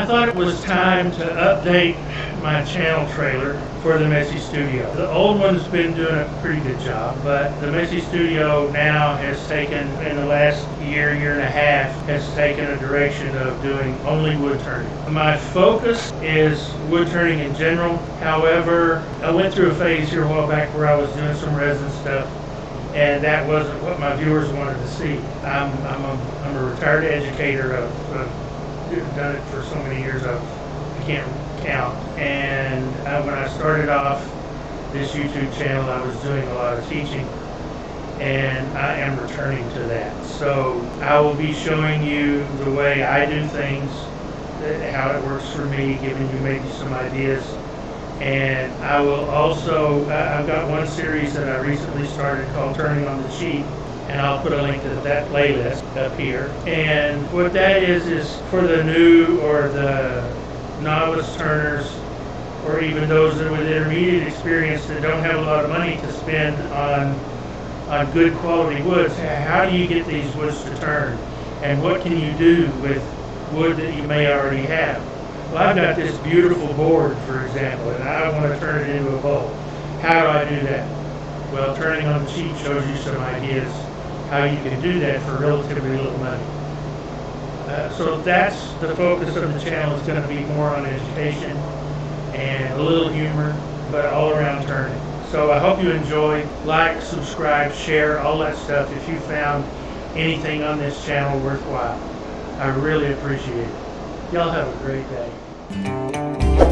thought it was time to update my channel trailer for the Messy Studio. The old one's been doing a pretty good job, but the Messy Studio now has taken, in the last year and a half, has taken a direction of doing only wood turning. My focus is wood turning in general. However, I went through a phase here a while back where I was doing some resin stuff, and that wasn't what my viewers wanted to see. I'm a retired educator. I've done it for so many years I can't count. And when I started off this YouTube channel, I was doing a lot of teaching, and I am returning to that. So I will be showing you the way I do things, how it works for me, giving you maybe some ideas. And I will also, I've got one series that I recently started called Turning on the Sheet, and I'll put a link to that playlist up here. And what that is for the new or the novice turners, or even those that with intermediate experience that don't have a lot of money to spend on good quality woods. How do you get these woods to turn? And what can you do with wood that you may already have? Well, I've got this beautiful board, for example, and I want to turn it into a bowl. How do I do that? Well, Turning on the Sheet shows you some ideas how you can do that for relatively little money. So that's the focus of the channel. Is going to be more on education and a little humor, but all around turning. So I hope you enjoy. Like, subscribe, share, all that stuff if you found anything on this channel worthwhile. I really appreciate it. Y'all have a great day.